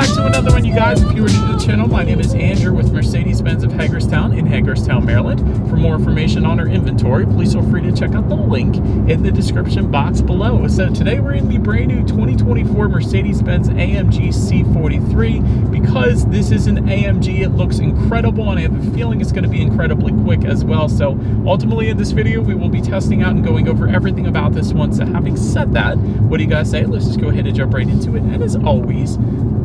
back to another one, you guys. If you are new to the channel, my name is Andrew with Mercedes-Benz of Hagerstown in Hagerstown, Maryland. For more information on our inventory, please feel free to check out the link in the description box below. So today we're in the brand new 2024 Mercedes-Benz AMG C43. Because this is an AMG, it looks incredible, and I have a feeling it's going to be incredibly quick as well. So ultimately in this video, we will be testing out and going over everything about this one. So having said that, what do you guys say? Let's just go ahead and jump right into it. And as always,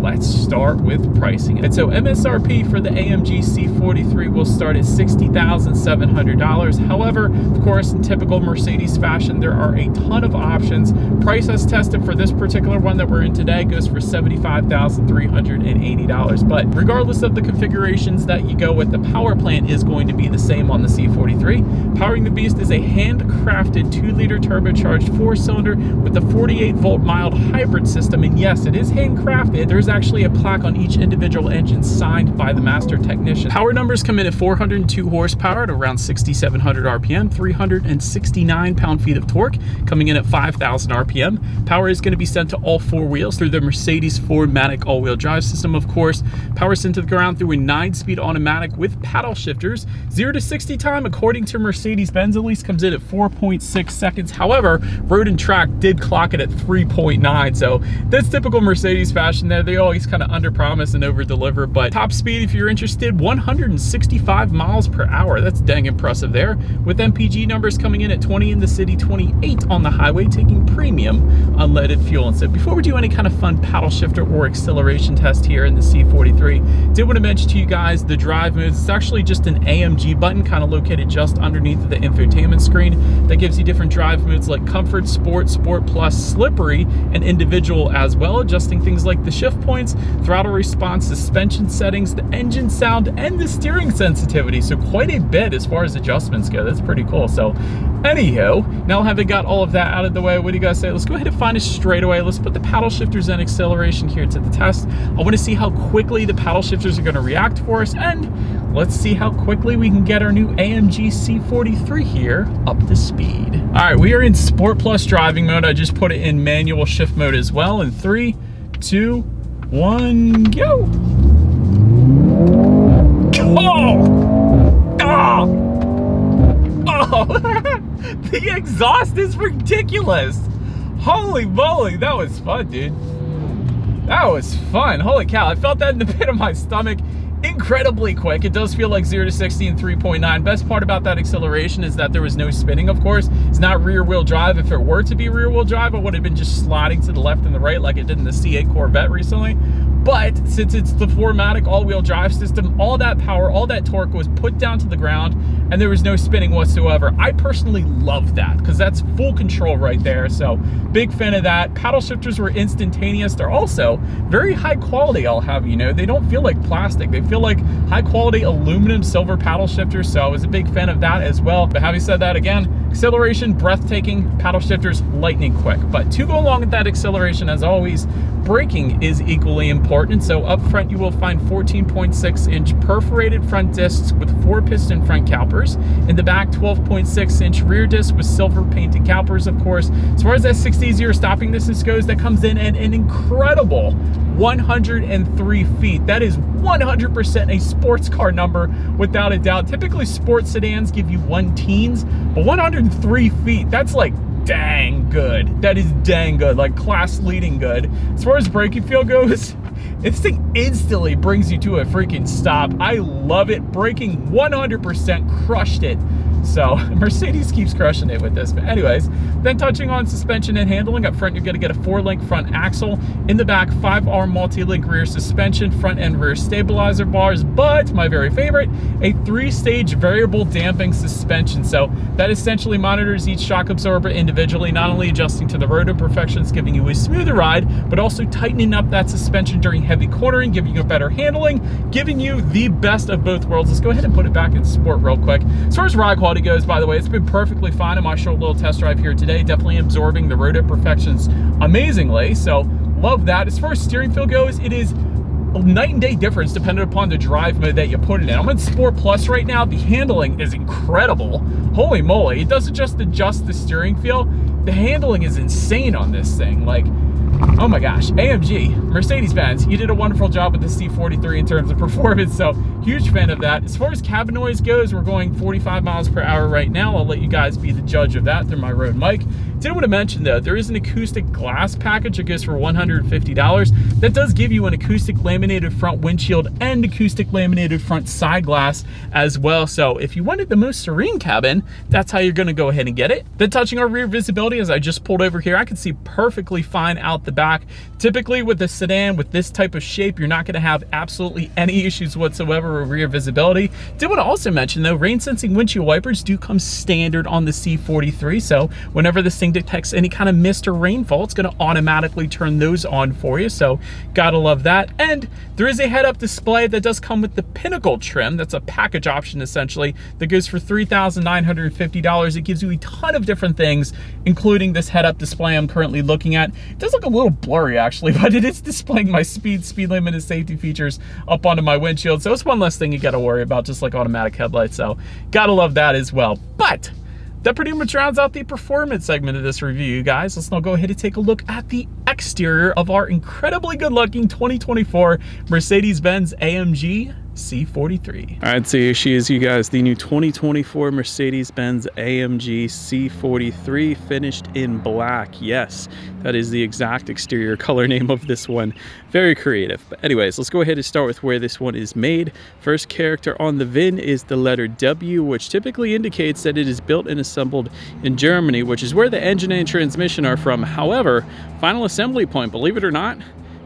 let's start with pricing. And so MSRP for the AMG C43 will start at $60,700. However, of course, in typical Mercedes fashion, there are a ton of options. Price as tested for this particular one that we're in today goes for $75,380. But regardless of the configurations that you go with, the power plant is going to be the same on the C43. Powering the beast is a handcrafted 2-liter turbocharged 4-cylinder with a 48-volt mild hybrid system. And yes, it is handcrafted. There's actually a plaque on each individual engine signed by the master technician. Power numbers come in at 402 horsepower at around 6,700 RPM, 369 pound-feet of torque, coming in at 5,000 RPM. Power is going to be sent to all 4 wheels through the Mercedes 4MATIC all-wheel drive system, of course. Power sent to the ground through a 9-speed automatic with paddle shifters. 0 to 60 time, according to Mercedes-Benz, at least comes in at 4.6 seconds. However, Road and Track did clock it at 3.9, so that's typical Mercedes fashion there. They always kind of under-promise and over-deliver, but top speed, if you're interested, 165 miles per hour. That's dang impressive there, with MPG numbers coming in at 20 in the city, 28 on the highway, taking premium unleaded fuel. And so before we do any kind of fun paddle shifter or acceleration test here in the C43, did want to mention to you guys the drive modes. It's actually just an AMG button kind of located just underneath the infotainment screen that gives you different drive modes like Comfort, Sport, Sport Plus, Slippery, and Individual as well, adjusting things like the shift points, throttle response, suspension settings, the engine sound, and the steering sensitivity. So quite a bit as far as adjustments go. That's pretty cool. So anyhow, now having got all of that out of the way, what do you guys say? Let's go ahead and find a straightaway. Let's put the paddle shifters and acceleration here to the test. I want to see how quickly the paddle shifters are going to react for us, and let's see how quickly we can get our new AMG C43 here up to speed. All right, we are in Sport Plus driving mode. I just put it in manual shift mode as well. In 3, 2, 1, go. Oh! Oh! Oh! The exhaust is ridiculous. Holy moly, that was fun, dude. That was fun. Holy cow, I felt that in the pit of my stomach. Incredibly quick. It does feel like 0 to 60 in 3.9. Best part about that acceleration is that there was no spinning, of course. It's not rear wheel drive. If it were to be rear wheel drive, it would have been just sliding to the left and the right like it did in the C8 Corvette recently. But since it's the 4MATIC all-wheel drive system, all that power, all that torque was put down to the ground, and there was no spinning whatsoever. I personally love that because that's full control right there. So big fan of that. Paddle shifters were instantaneous. They're also very high quality, I'll have you know. They don't feel like plastic. They feel like high quality aluminum silver paddle shifters. So I was a big fan of that as well. But having said that, again, acceleration, breathtaking, paddle shifters, lightning quick. But to go along with that acceleration, as always, braking is equally important. So up front, you will find 14.6-inch perforated front discs with 4-piston front calipers. In the back, 12.6-inch rear disc with silver painted calipers, of course. As far as that 60-0 stopping distance goes, that comes in at an incredible 103 feet. That is 100% a sports car number without a doubt. Typically sports sedans give you 1-teens, but 103 feet, that's like dang good. That is dang good, like class leading good. As far as braking feel goes, this thing instantly brings you to a freaking stop. I love it. Braking 100%, crushed it. So Mercedes keeps crushing it with this. But anyways, then touching on suspension and handling, up front you're going to get a 4-link front axle. In the back, 5-arm multi-link rear suspension, front and rear stabilizer bars, but my very favorite, a 3-stage variable damping suspension. So that essentially monitors each shock absorber individually, not only adjusting to the road imperfections, giving you a smoother ride, but also tightening up that suspension during heavy cornering, giving you better handling, giving you the best of both worlds. Let's go ahead and put it back in sport real quick. As far as ride quality goes, by the way, it's been perfectly fine in my short little test drive here today. Definitely absorbing the road imperfections amazingly, so love that. As far as steering feel goes, it is a night and day difference depending upon the drive mode that you put it in. I'm in Sport Plus right now. The handling is incredible. Holy moly, it doesn't just adjust the steering feel. The handling is insane on this thing. Like, Oh my gosh, AMG, Mercedes-Benz, you did a wonderful job with the C43 in terms of performance, so huge fan of that. As far as cabin noise goes, we're going 45 miles per hour right now. I'll let you guys be the judge of that through my Rode mic. Did want to mention though, there is an acoustic glass package that goes for $150. That does give you an acoustic laminated front windshield and acoustic laminated front side glass as well. So if you wanted the most serene cabin, that's how you're going to go ahead and get it. Then touching our rear visibility, as I just pulled over here, I can see perfectly fine out the back. Typically with a sedan with this type of shape, you're not going to have absolutely any issues whatsoever with rear visibility. Did want to also mention though, rain sensing windshield wipers do come standard on the C43. So whenever this thing detects any kind of mist or rainfall, it's going to automatically turn those on for you. So gotta love that. And there is a head-up display that does come with the Pinnacle trim. That's a package option essentially that goes for $3,950. It gives you a ton of different things, including this head-up display I'm currently looking at. It does look a little blurry actually, but it is displaying my speed limit, and safety features up onto my windshield. So it's one less thing you got to worry about, just like automatic headlights. So gotta love that as well. But that pretty much rounds out the performance segment of this review, you guys. Let's now go ahead and take a look at the exterior of our incredibly good looking 2024 Mercedes-Benz AMG C43. All right, so here she is, you guys, the new 2024 Mercedes-Benz AMG C43, finished in black. Yes, that is the exact exterior color name of this one. Very creative. But anyways, let's go ahead and start with where this one is made. First character on the VIN is the letter W, which typically indicates that it is built and assembled in Germany, which is where the engine and transmission are from. However, final assembly point, believe it or not,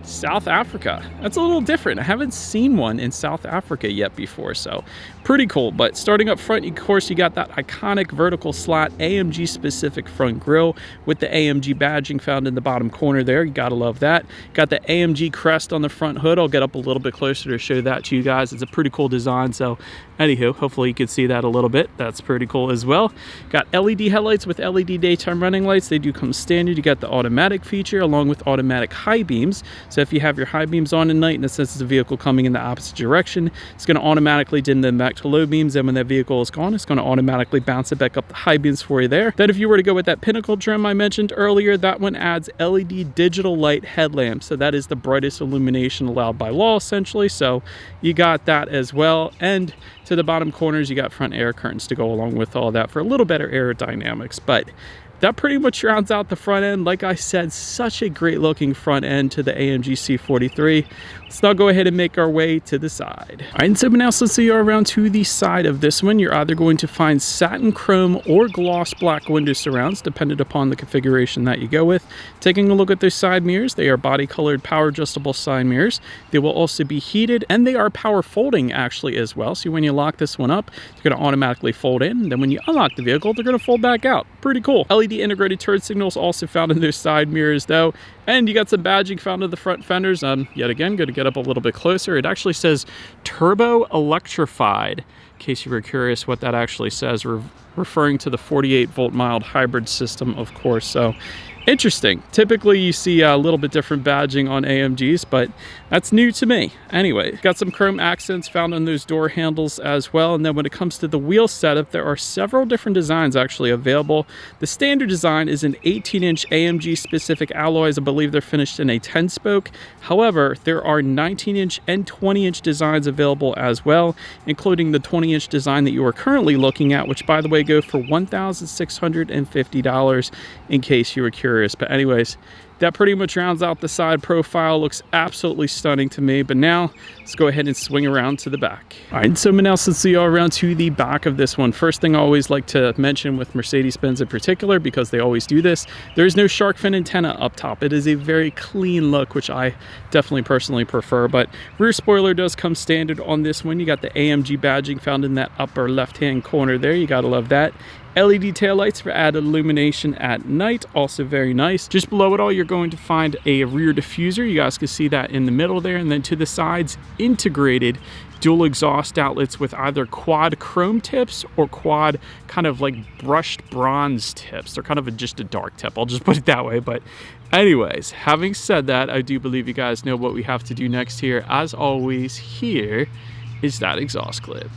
South Africa. That's a little different. I haven't seen one in South Africa yet before, so pretty cool. But starting up front, of course, you got that iconic vertical slat AMG specific front grille with the AMG badging found in the bottom corner there. You gotta love that. Got the AMG crest on the front hood. I'll get up a little bit closer to show that to you guys. It's a pretty cool design, so anywho, hopefully you can see that a little bit. That's pretty cool as well. Got LED headlights with LED daytime running lights. They do come standard. You got the automatic feature along with automatic high beams. So if you have your high beams on at night and it senses a vehicle coming in the opposite direction, it's going to automatically dim them back to low beams. And when that vehicle is gone, it's going to automatically bounce it back up the high beams for you there. Then if you were to go with that Pinnacle trim I mentioned earlier, that one adds LED digital light headlamps. So that is the brightest illumination allowed by law essentially. So you got that as well. And to the bottom corners, you got front air curtains to go along with all that for a little better aerodynamics. But that pretty much rounds out the front end. Like I said, such a great looking front end to the AMG C43. Let's now go ahead and make our way to the side. All right, and so now let's see around to the side of this one. You're either going to find satin chrome or gloss black window surrounds, dependent upon the configuration that you go with. Taking a look at those side mirrors, they are body colored power adjustable side mirrors. They will also be heated, and they are power folding actually as well. So when you lock this one up, they're going to automatically fold in. And then when you unlock the vehicle, they're going to fold back out. Pretty cool. LED integrated turn signals also found in those side mirrors though. And you got some badging found in the front fenders. Yet again, going to get up a little bit closer. It actually says turbo electrified, in case you were curious what that actually says. We're referring to the 48 volt mild hybrid system, of course. So interesting. Typically you see a little bit different badging on AMGs, but that's new to me. Anyway, got some chrome accents found on those door handles as well. And then when it comes to the wheel setup, there are several different designs actually available. The standard design is an 18-inch AMG specific alloys. I believe they're finished in a 10-spoke. However, there are 19-inch and 20-inch designs available as well, including the 20-inch design that you are currently looking at, which by the way go for $1,650 in case you were curious. But anyways, that pretty much rounds out the side profile. Looks absolutely stunning to me. But now let's go ahead and swing around to the back. All right, so now let's see all around to the back of this one. First thing I always like to mention with Mercedes-Benz in particular, because they always do this, there is no shark fin antenna up top. It is a very clean look, which I definitely personally prefer. But rear spoiler does come standard on this one. You got the AMG badging found in that upper left-hand corner there. You gotta love that. LED taillights for added illumination at night, also very nice. Just below it all, you're going to find a rear diffuser. You guys can see that in the middle there, and then to the sides, integrated dual exhaust outlets with either quad chrome tips or quad kind of like brushed bronze tips. They're kind of just a dark tip, I'll just put it that way. But anyways, having said that, I do believe you guys know what we have to do next here. As always, here is that exhaust clip.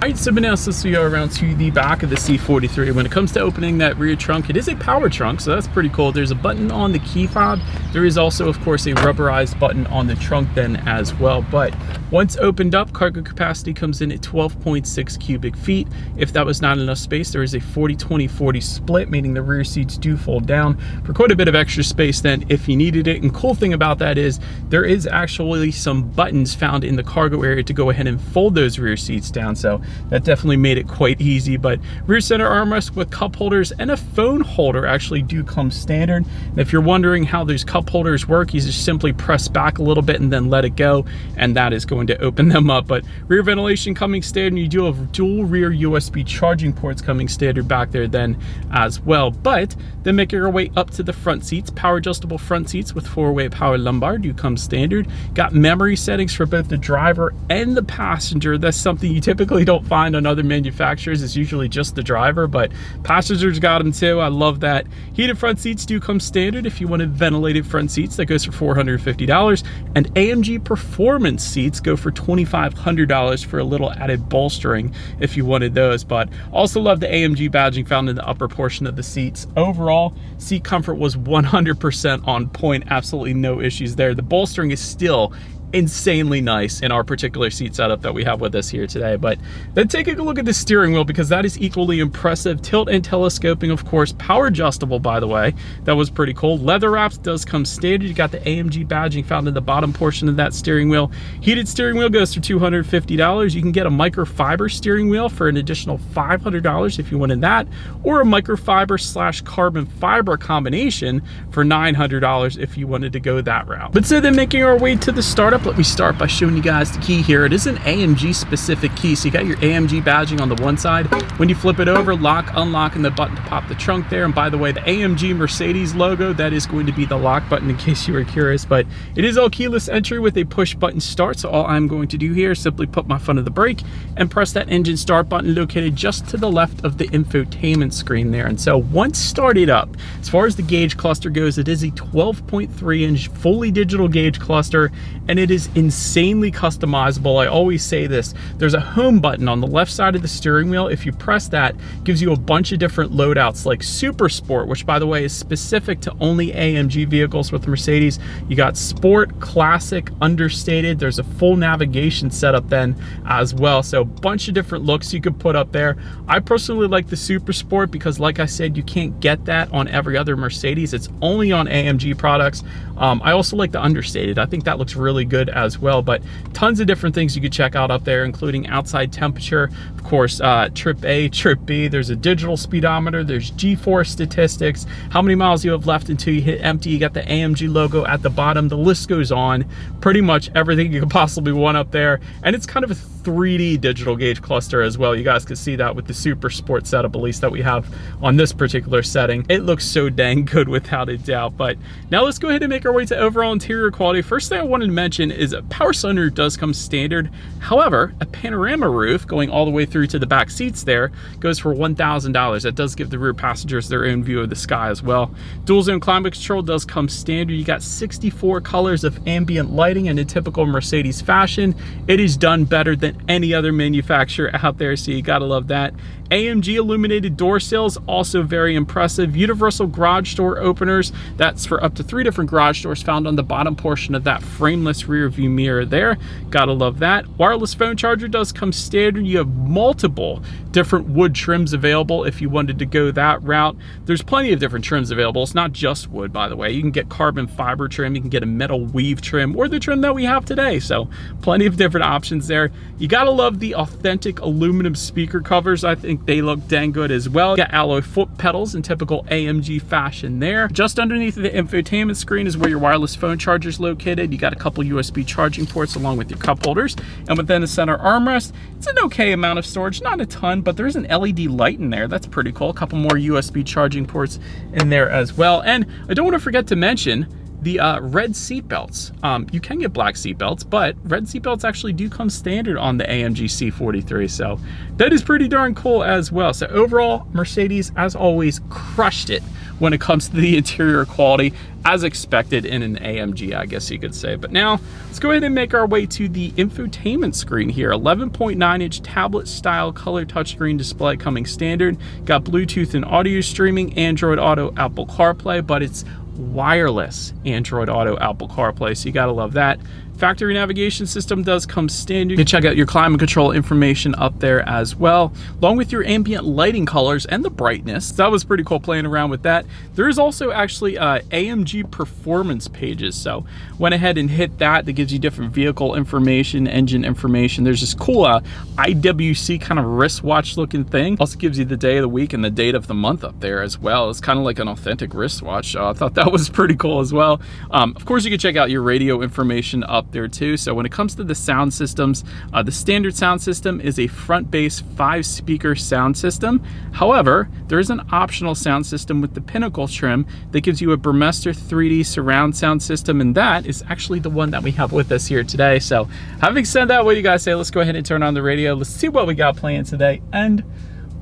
Alright, so now let's go around to the back of the C43. When it comes to opening that rear trunk, it is a power trunk, so that's pretty cool. There's a button on the key fob. There is also, of course, a rubberized button on the trunk then as well. But once opened up, cargo capacity comes in at 12.6 cubic feet. If that was not enough space, there is a 40-20-40 split, meaning the rear seats do fold down for quite a bit of extra space then if you needed it. And cool thing about that is there is actually some buttons found in the cargo area to go ahead and fold those rear seats down. So that definitely made it quite easy. But rear center armrest with cup holders and a phone holder actually do come standard. And if you're wondering how those cup holders work, you just simply press back a little bit and then let it go, and that is going to open them up. But rear ventilation coming standard, and you do have dual rear USB charging ports coming standard back there then as well. But then making our way up to the front seats, power adjustable front seats with 4-way power lumbar do come standard. Got memory settings for both the driver and the passenger. That's something you typically don't find on other manufacturers. It's usually just the driver, but passengers got them too. I love that. Heated front seats do come standard if you wanted ventilated front seats. That goes for $450. And AMG Performance seats go for $2,500 for a little added bolstering if you wanted those. But also love the AMG badging found in the upper portion of the seats. Overall, seat comfort was 100% on point. Absolutely no issues there. The bolstering is still insanely nice in our particular seat setup that we have with us here today. But then taking a look at the steering wheel, because that is equally impressive. Tilt and telescoping, of course, power adjustable, by the way. That was pretty cool. Leather wraps does come standard. You got the AMG badging found in the bottom portion of that steering wheel. Heated steering wheel goes for $250. You can get a microfiber steering wheel for an additional $500 if you wanted that, or a microfiber / carbon fiber combination for $900 if you wanted to go that route. But so then making our way to the startup, let me start by showing you guys the key here. It is an AMG specific key, so you got your AMG badging on the one side. When you flip it over, lock, unlock, and the button to pop the trunk there. And by the way, the AMG Mercedes logo, that is going to be the lock button in case you were curious. But it is all keyless entry with a push button start. So all I'm going to do here is simply put my foot on the brake and press that engine start button located just to the left of the infotainment screen there. And so once started up, as far as the gauge cluster goes, it is a 12.3-inch fully digital gauge cluster, and it is insanely customizable. I always say this, there's a home button on the left side of the steering wheel. If you press that, it gives you a bunch of different loadouts like Super Sport, which by the way is specific to only AMG vehicles with Mercedes. You got Sport, Classic, Understated. There's a full navigation setup then as well. So a bunch of different looks you could put up there. I personally like the Super Sport because, like I said, you can't get that on every other Mercedes. It's only on AMG products. I also like the Understated. I think that looks really good as well. But tons of different things you could check out up there, including outside temperature, of course, trip A, trip B. There's a digital speedometer. There's G-force statistics, how many miles you have left until you hit empty. You got the AMG logo at the bottom. The list goes on. Pretty much everything you could possibly want up there. And it's kind of a 3D digital gauge cluster as well. You guys can see that with the Super Sport setup, at least that we have on this particular setting. It looks so dang good without a doubt. But now let's go ahead and make our way to overall interior quality. First thing I wanted to mention is a power sunroof does come standard. However, a panorama roof going all the way through to the back seats there goes for $1,000. That does give the rear passengers their own view of the sky as well. Dual zone climate control does come standard. You got 64 colors of ambient lighting in a typical Mercedes fashion. It is done better than any other manufacturer out there, so you gotta love that. AMG illuminated door sills, also very impressive. Universal garage door openers, that's for up to 3 different garage doors found on the bottom portion of that frameless rear view mirror there. Gotta love that. Wireless phone charger does come standard. You have multiple different wood trims available if you wanted to go that route. There's plenty of different trims available. It's not just wood, by the way. You can get carbon fiber trim, you can get a metal weave trim, or the trim that we have today. So plenty of different options there. You gotta love the authentic aluminum speaker covers. I think they look dang good as well. You got alloy foot pedals in typical AMG fashion there. Just underneath the infotainment screen is where your wireless phone charger is located. You got a couple USB charging ports along with your cup holders. And within the center armrest, it's an okay amount of storage, not a ton, but there's an LED light in there. That's pretty cool. A couple more USB charging ports in there as well. And I don't want to forget to mention, the red seat belts. You can get black seat belts, but red seat belts actually do come standard on the AMG C43, so that is pretty darn cool as well. So overall, Mercedes, as always, crushed it when it comes to the interior quality, as expected in an AMG, I guess you could say. But now, let's go ahead and make our way to the infotainment screen here. 11.9-inch tablet-style color touchscreen display coming standard. Got Bluetooth and audio streaming, Android Auto, Apple CarPlay, but it's wireless Android Auto, Apple CarPlay, so you gotta love that. Factory navigation system does come standard. You can check out your climate control information up there as well, along with your ambient lighting colors and the brightness. That was pretty cool playing around with that. There is also actually AMG performance pages, so went ahead and hit that. That gives you different vehicle information, engine information. There's this cool IWC kind of wristwatch looking thing. Also gives you the day of the week and the date of the month up there as well. It's kind of like an authentic wristwatch. I thought that was pretty cool as well. Of course, you can check out your radio information up there too. So when it comes to the sound systems, the standard sound system is a front bass 5-speaker sound system. However, there is an optional sound system with the Pinnacle trim that gives you a Burmester 3D surround sound system, and that is actually the one that we have with us here today. So having said that, what do you guys say? Let's go ahead and turn on the radio. Let's see what we got playing today, and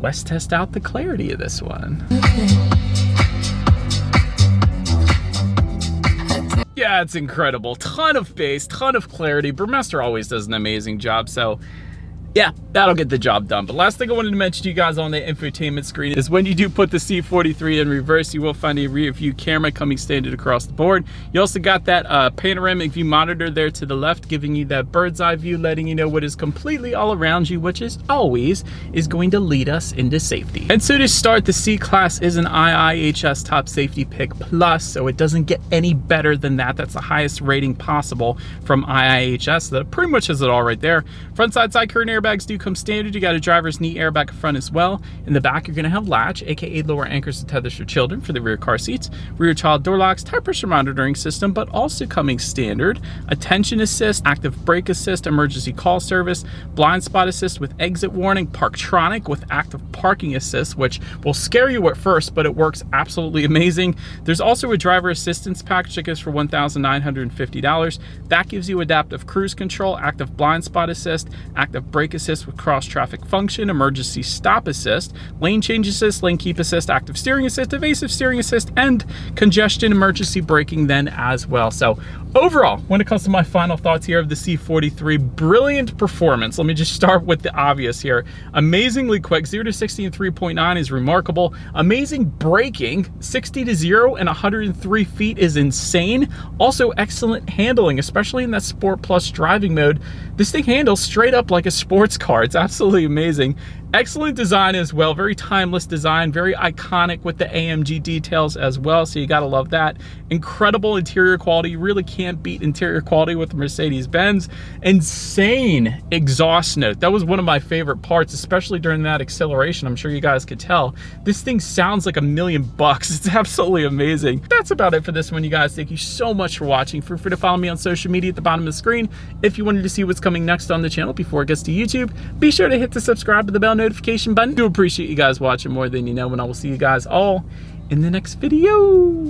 let's test out the clarity of this one. Yeah, it's incredible. Ton of bass, ton of clarity. Burmester always does an amazing job, so yeah, that'll get the job done. But last thing I wanted to mention to you guys on the infotainment screen is when you do put the C43 in reverse, you will find a rear view camera coming standard across the board. You also got that panoramic view monitor there to the left, giving you that bird's eye view, letting you know what is completely all around you, which is always is going to lead us into safety. And so to start, the C-Class is an IIHS Top Safety Pick Plus, so it doesn't get any better than that. That's the highest rating possible from IIHS. That pretty much has it all right there. Front side curtain airbags do come standard. You got a driver's knee airbag front as well. In the back, you're going to have latch, aka lower anchors and tethers for children for the rear car seats, rear child door locks, tire pressure monitoring system, but also coming standard, attention assist, active brake assist, emergency call service, blind spot assist with exit warning, Parktronic with active parking assist, which will scare you at first, but it works absolutely amazing. There's also a driver assistance package that goes for $1,950. That gives you adaptive cruise control, active blind spot assist, active brake assist with cross traffic function, emergency stop assist, lane change assist, lane keep assist, active steering assist, evasive steering assist, and congestion emergency braking then as well. So overall, when it comes to my final thoughts here of the C43, brilliant performance. Let me just start with the obvious here. Amazingly quick, 0 to 60 in 3.9 is remarkable. Amazing braking, 60 to 0 and 103 feet is insane. Also excellent handling, especially in that Sport Plus driving mode. This thing handles straight up like a sports car. It's absolutely amazing. Excellent design as well, very timeless design, very iconic with the AMG details as well, so you gotta love that. Incredible interior quality, you really can't beat interior quality with the Mercedes-Benz. Insane exhaust note, that was one of my favorite parts, especially during that acceleration. I'm sure you guys could tell. This thing sounds like $1,000,000. It's absolutely amazing. That's about it for this one, you guys. Thank you so much for watching. Feel free to follow me on social media at the bottom of the screen. If you wanted to see what's coming next on the channel before it gets to YouTube, be sure to hit the subscribe to the bell notification button. I do appreciate you guys watching more than you know, and I will see you guys all in the next video.